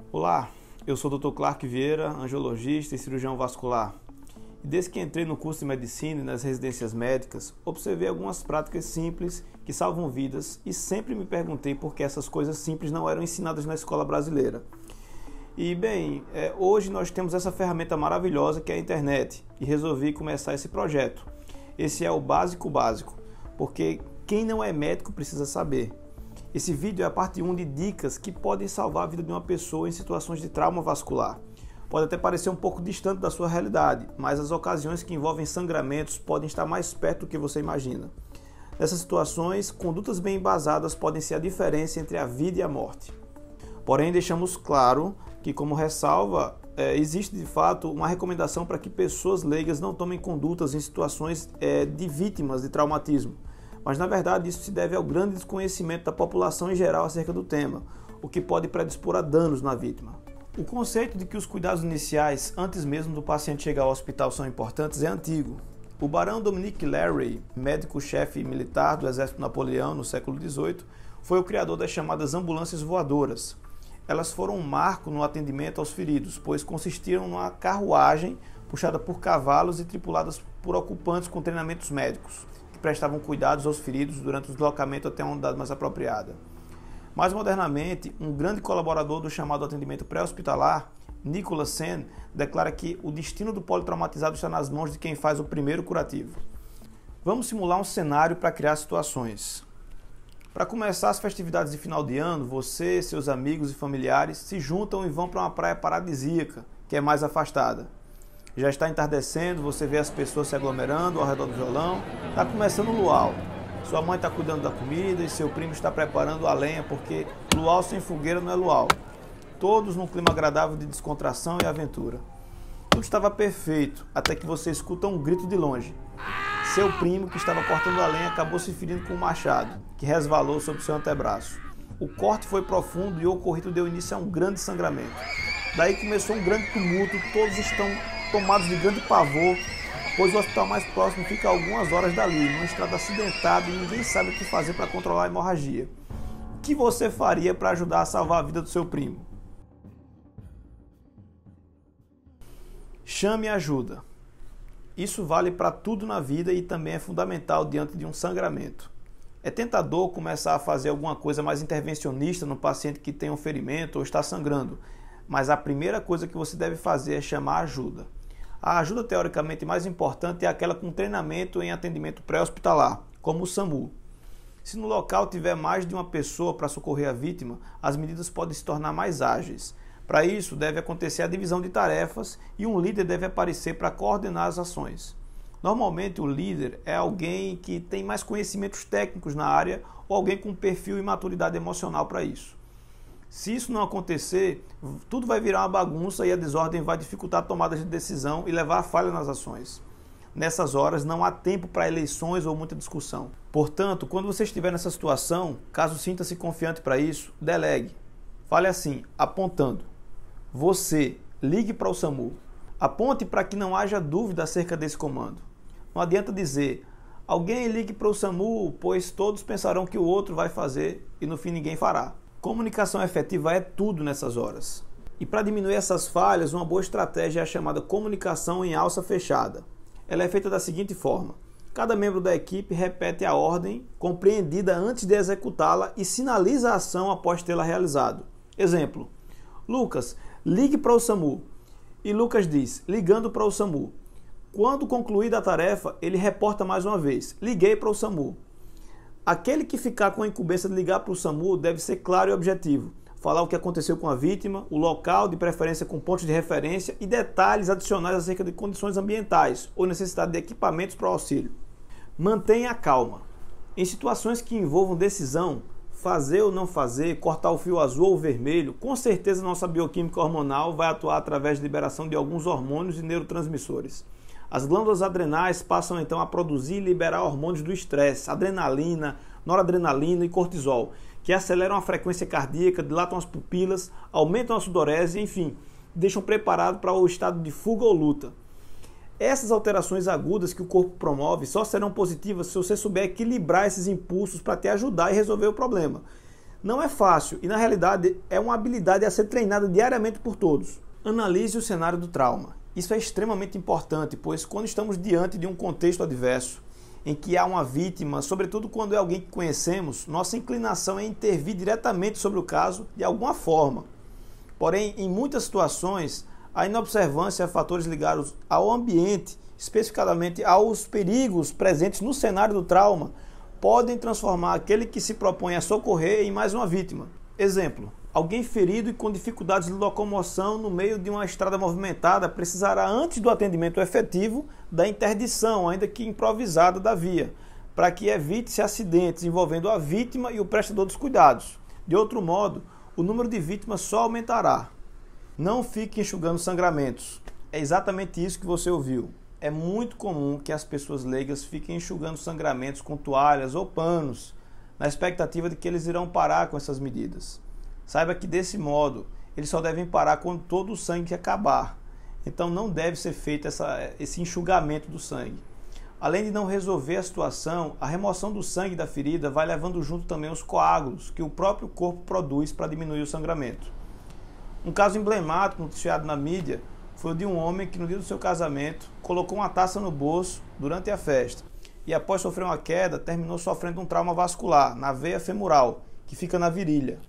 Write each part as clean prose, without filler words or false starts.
Olá, eu sou o Dr. Clark Vieira, angiologista e cirurgião vascular. E desde que entrei no curso de medicina e nas residências médicas, observei algumas práticas simples que salvam vidas e sempre me perguntei por que essas coisas simples não eram ensinadas na escola brasileira. E bem, hoje nós temos essa ferramenta maravilhosa que é a internet e resolvi começar esse projeto. Esse é o básico, porque quem não é médico precisa saber. Esse vídeo é a parte 1 de dicas que podem salvar a vida de uma pessoa em situações de trauma vascular. Pode até parecer um pouco distante da sua realidade, mas as ocasiões que envolvem sangramentos podem estar mais perto do que você imagina. Nessas situações, condutas bem embasadas podem ser a diferença entre a vida e a morte. Porém, deixamos claro que, como ressalva, existe de fato uma recomendação para que pessoas leigas não tomem condutas em situações de vítimas de traumatismo. Mas, na verdade, isso se deve ao grande desconhecimento da população em geral acerca do tema, o que pode predispor a danos na vítima. O conceito de que os cuidados iniciais, antes mesmo do paciente chegar ao hospital, são importantes é antigo. O barão Dominic Larrey, médico-chefe militar do exército Napoleão no século XVIII, foi o criador das chamadas ambulâncias voadoras. Elas foram um marco no atendimento aos feridos, pois consistiam numa carruagem puxada por cavalos e tripuladas por ocupantes com treinamentos médicos, que prestavam cuidados aos feridos durante o deslocamento até uma unidade mais apropriada. Mais modernamente, um grande colaborador do chamado atendimento pré-hospitalar, Nicholas Sen, declara que o destino do politraumatizado está nas mãos de quem faz o primeiro curativo. Vamos simular um cenário para criar situações. Para começar as festividades de final de ano, você, seus amigos e familiares se juntam e vão para uma praia paradisíaca, que é mais afastada. Já está entardecendo, você vê as pessoas se aglomerando ao redor do violão, está começando o luau. Sua mãe está cuidando da comida e seu primo está preparando a lenha, porque luau sem fogueira não é luau. Todos num clima agradável de descontração e aventura. Tudo estava perfeito, até que você escuta um grito de longe. Seu primo, que estava cortando a lenha, acabou se ferindo com um machado, que resvalou sobre seu antebraço. O corte foi profundo e o ocorrido deu início a um grande sangramento. Daí começou um grande tumulto, todos estão tomados de grande pavor, pois o hospital mais próximo fica a algumas horas dali, numa estrada acidentada e ninguém sabe o que fazer para controlar a hemorragia. O que você faria para ajudar a salvar a vida do seu primo? Chame ajuda. Isso vale para tudo na vida e também é fundamental diante de um sangramento. É tentador começar a fazer alguma coisa mais intervencionista no paciente que tem um ferimento ou está sangrando, mas a primeira coisa que você deve fazer é chamar ajuda. A ajuda teoricamente mais importante é aquela com treinamento em atendimento pré-hospitalar, como o SAMU. Se no local tiver mais de uma pessoa para socorrer a vítima, as medidas podem se tornar mais ágeis. Para isso, deve acontecer a divisão de tarefas e um líder deve aparecer para coordenar as ações. Normalmente, o líder é alguém que tem mais conhecimentos técnicos na área ou alguém com perfil e maturidade emocional para isso. Se isso não acontecer, tudo vai virar uma bagunça e a desordem vai dificultar a tomada de decisão e levar a falha nas ações. Nessas horas, não há tempo para eleições ou muita discussão. Portanto, quando você estiver nessa situação, caso sinta-se confiante para isso, delegue. Fale assim, apontando. Você, ligue para o SAMU. Aponte para que não haja dúvida acerca desse comando. Não adianta dizer, alguém ligue para o SAMU, pois todos pensarão que o outro vai fazer e no fim ninguém fará. Comunicação efetiva é tudo nessas horas. E para diminuir essas falhas, uma boa estratégia é a chamada comunicação em alça fechada. Ela é feita da seguinte forma. Cada membro da equipe repete a ordem compreendida antes de executá-la e sinaliza a ação após tê-la realizado. Exemplo, Lucas, ligue para o SAMU. E Lucas diz, ligando para o SAMU. Quando concluída a tarefa, ele reporta mais uma vez, liguei para o SAMU. Aquele que ficar com a incumbência de ligar para o SAMU deve ser claro e objetivo. Falar o que aconteceu com a vítima, o local, de preferência com pontos de referência e detalhes adicionais acerca de condições ambientais ou necessidade de equipamentos para o auxílio. Mantenha a calma. Em situações que envolvam decisão, fazer ou não fazer, cortar o fio azul ou vermelho, com certeza nossa bioquímica hormonal vai atuar através da liberação de alguns hormônios e neurotransmissores. As glândulas adrenais passam então a produzir e liberar hormônios do estresse, adrenalina, noradrenalina e cortisol, que aceleram a frequência cardíaca, dilatam as pupilas, aumentam a sudorese, enfim, deixam preparado para o estado de fuga ou luta. Essas alterações agudas que o corpo promove só serão positivas se você souber equilibrar esses impulsos para te ajudar e resolver o problema. Não é fácil e, na realidade, é uma habilidade a ser treinada diariamente por todos. Analise o cenário do trauma. Isso é extremamente importante, pois quando estamos diante de um contexto adverso, em que há uma vítima, sobretudo quando é alguém que conhecemos, nossa inclinação é intervir diretamente sobre o caso de alguma forma. Porém, em muitas situações, a inobservância a fatores ligados ao ambiente, especificadamente aos perigos presentes no cenário do trauma, podem transformar aquele que se propõe a socorrer em mais uma vítima. Exemplo: alguém ferido e com dificuldades de locomoção no meio de uma estrada movimentada precisará, antes do atendimento efetivo, da interdição, ainda que improvisada, da via, para que evite-se acidentes envolvendo a vítima e o prestador dos cuidados. De outro modo, o número de vítimas só aumentará. Não fique enxugando sangramentos. É exatamente isso que você ouviu. É muito comum que as pessoas leigas fiquem enxugando sangramentos com toalhas ou panos, na expectativa de que eles irão parar com essas medidas. Saiba que, desse modo, eles só devem parar quando todo o sangue acabar. Então não deve ser feito esse enxugamento do sangue. Além de não resolver a situação, a remoção do sangue da ferida vai levando junto também os coágulos que o próprio corpo produz para diminuir o sangramento. Um caso emblemático noticiado na mídia foi o de um homem que, no dia do seu casamento, colocou uma taça no bolso durante a festa e, após sofrer uma queda, terminou sofrendo um trauma vascular na veia femoral, que fica na virilha.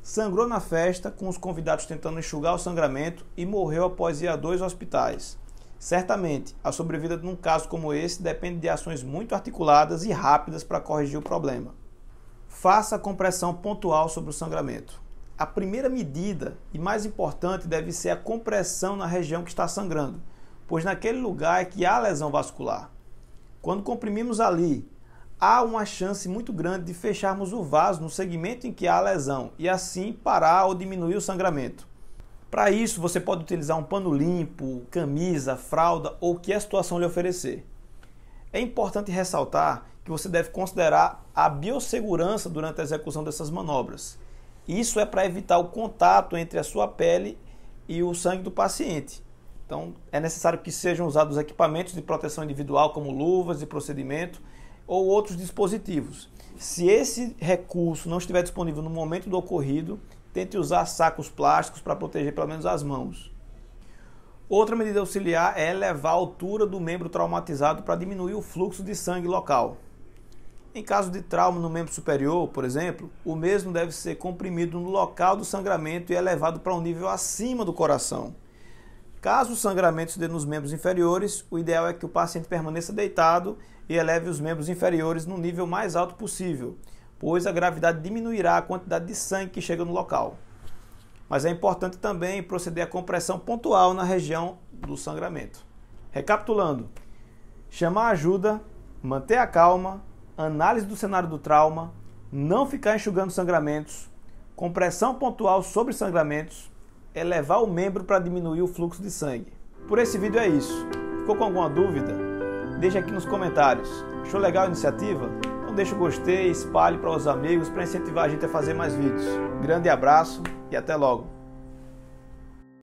Sangrou na festa, com os convidados tentando enxugar o sangramento, e morreu após ir a 2 hospitais. Certamente, a sobrevida num caso como esse depende de ações muito articuladas e rápidas para corrigir o problema. Faça a compressão pontual sobre o sangramento. A primeira medida e mais importante deve ser a compressão na região que está sangrando, pois naquele lugar é que há lesão vascular. Quando comprimimos ali, há uma chance muito grande de fecharmos o vaso no segmento em que há a lesão e assim parar ou diminuir o sangramento. Para isso, você pode utilizar um pano limpo, camisa, fralda ou o que a situação lhe oferecer. É importante ressaltar que você deve considerar a biossegurança durante a execução dessas manobras. Isso é para evitar o contato entre a sua pele e o sangue do paciente. Então, é necessário que sejam usados equipamentos de proteção individual, como luvas de procedimento ou outros dispositivos. Se esse recurso não estiver disponível no momento do ocorrido, tente usar sacos plásticos para proteger pelo menos as mãos. Outra medida auxiliar é elevar a altura do membro traumatizado para diminuir o fluxo de sangue local. Em caso de trauma no membro superior, por exemplo, o mesmo deve ser comprimido no local do sangramento e elevado para um nível acima do coração. Caso o sangramento se dê nos membros inferiores, o ideal é que o paciente permaneça deitado e eleve os membros inferiores no nível mais alto possível, pois a gravidade diminuirá a quantidade de sangue que chega no local. Mas é importante também proceder à compressão pontual na região do sangramento. Recapitulando: chamar ajuda, manter a calma, análise do cenário do trauma, não ficar enxugando sangramentos, compressão pontual sobre sangramentos, elevar o membro para diminuir o fluxo de sangue. Por esse vídeo é isso. Ficou com alguma dúvida? Deixe aqui nos comentários. Achou legal a iniciativa? Então deixa o gostei, espalhe para os amigos para incentivar a gente a fazer mais vídeos. Grande abraço e até logo!